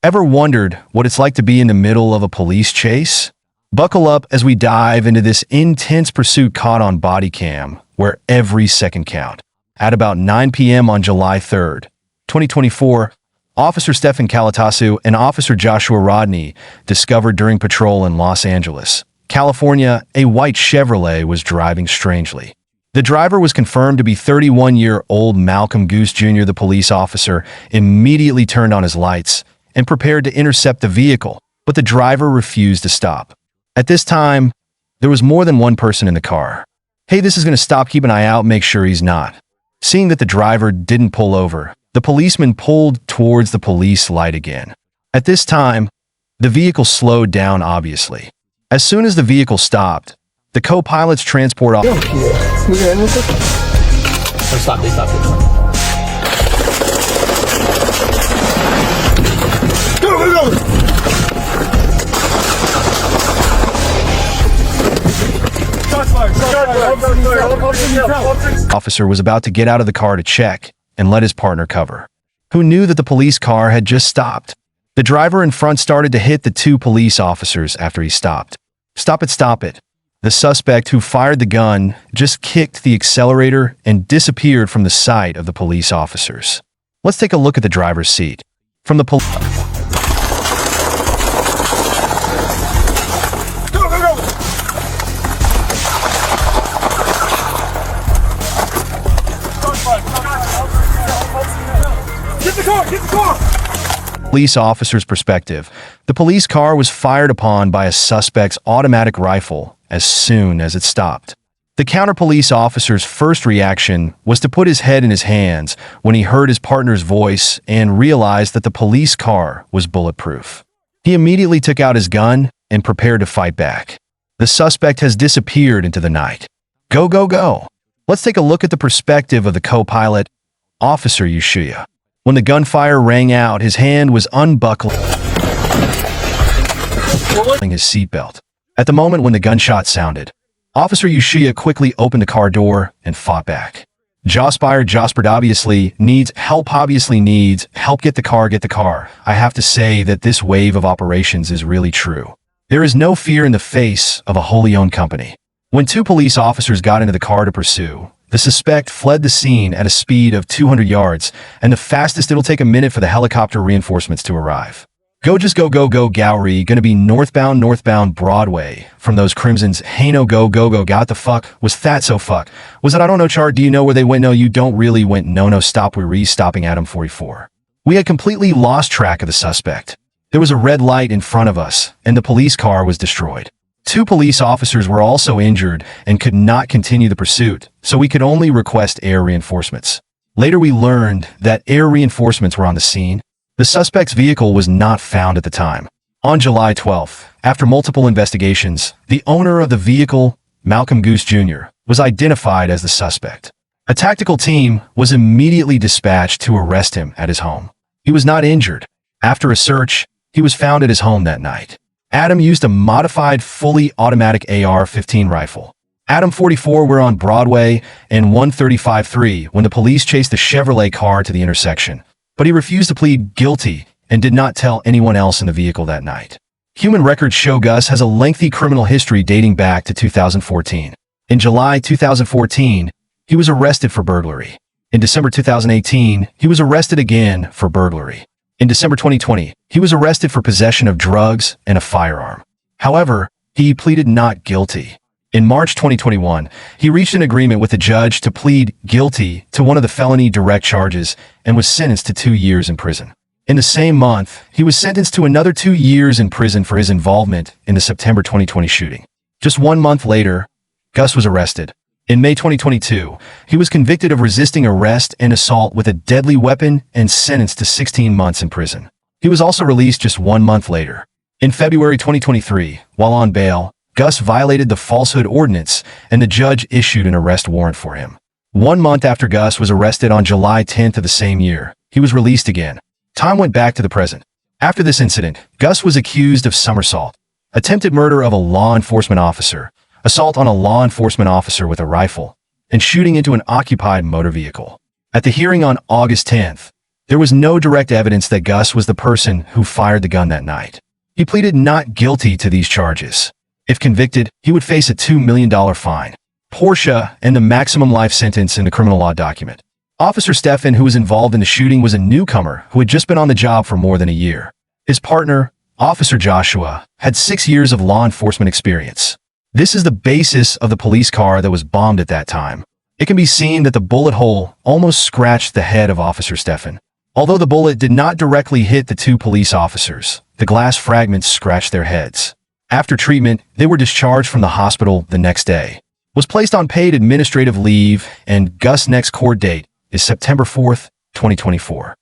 Ever wondered what it's like to be in the middle of a police chase? Buckle up as we dive into this intense pursuit caught on body cam, where every second count. At about 9 p.m. on July 3rd, 2024, Officer Stefan Kalutasu and Officer Joshua Rodney discovered during patrol in Los Angeles, California, a white Chevrolet was driving strangely. The driver was confirmed to be 31-year-old Malcolm Guth Jr. The police officer immediately turned on his lights and prepared to intercept the vehicle, but the driver refused to stop. At this time, there was more than one person in the car. "Hey, this is going to stop, keep an eye out, make sure he's not." Seeing that the driver didn't pull over, the policeman pulled towards the police light again. At this time, the vehicle slowed down obviously. As soon as the vehicle stopped, the co-pilot's transport officer Stop it. Officer was about to get out of the car to check and let his partner cover, who knew that the police car had just stopped. The driver in front started to hit the two police officers after he stopped. Stop it. The suspect who fired the gun just kicked the accelerator and disappeared from the sight of the police officers. Let's take a look at the driver's seat. From the police officer's perspective, the police car was fired upon by a suspect's automatic rifle as soon as it stopped. The counter-police officer's first reaction was to put his head in his hands when he heard his partner's voice and realized that the police car was bulletproof. He immediately took out his gun and prepared to fight back. The suspect has disappeared into the night. Go. Let's take a look at the perspective of the co-pilot, Officer Yushiya. When the gunfire rang out, his hand was unbuckling his seatbelt. At the moment when the gunshot sounded, Officer Yushiya quickly opened the car door and fought back. Jospard obviously needs help, get the car. I have to say that this wave of operations is really true. There is no fear in the face of a wholly owned company. When two police officers got into the car to pursue, the suspect fled the scene at a speed of 200 yards, and the fastest it'll take a minute for the helicopter reinforcements to arrive. Go Gowrie, gonna be northbound Broadway. From those crimsons, hey no go, got the fuck, was that so fuck? Was it I don't know chart, do you know where they went? No, you don't really went, no, stop, we're re-stopping Adam 44. We had completely lost track of the suspect. There was a red light in front of us, and the police car was destroyed. Two police officers were also injured and could not continue the pursuit, so we could only request air reinforcements. Later we learned that air reinforcements were on the scene. The suspect's vehicle was not found at the time. On July 12th, after multiple investigations, the owner of the vehicle, Malcolm Guth Jr., was identified as the suspect. A tactical team was immediately dispatched to arrest him at his home. He was not injured. After a search, he was found at his home that night. Adam used a modified, fully automatic AR-15 rifle. Adam 44 were on Broadway and 135-3 when the police chased the Chevrolet car to the intersection, but he refused to plead guilty and did not tell anyone else in the vehicle that night. Human records show Gus has a lengthy criminal history dating back to 2014. In July 2014, he was arrested for burglary. In December 2018, he was arrested again for burglary. In December 2020, he was arrested for possession of drugs and a firearm. However, he pleaded not guilty. In March 2021, he reached an agreement with the judge to plead guilty to one of the felony direct charges and was sentenced to 2 years in prison. In the same month, he was sentenced to another 2 years in prison for his involvement in the September 2020 shooting. Just 1 month later, Gus was arrested. In May 2022, he was convicted of resisting arrest and assault with a deadly weapon and sentenced to 16 months in prison. He was also released just 1 month later. In February 2023, while on bail, Gus violated the falsehood ordinance and the judge issued an arrest warrant for him. 1 month after Gus was arrested on July 10th of the same year, he was released again. Time went back to the present. After this incident, Gus was accused of somersault, attempted murder of a law enforcement officer, assault on a law enforcement officer with a rifle, and shooting into an occupied motor vehicle. At the hearing on August 10th, There was no direct evidence that Gus was the person who fired the gun that night. He pleaded not guilty to these charges. If convicted, he would face a $2 million fine, Porsche, and the maximum life sentence in the criminal law document. Officer Stefan, who was involved in the shooting, was a newcomer who had just been on the job for more than a year. His partner, Officer Joshua, had 6 years of law enforcement experience. This is the basis of the police car that was bombed at that time. It can be seen that the bullet hole almost scratched the head of Officer Stefan. Although the bullet did not directly hit the two police officers, the glass fragments scratched their heads. After treatment, they were discharged from the hospital the next day, was placed on paid administrative leave, and Gus' next court date is September 4th, 2024.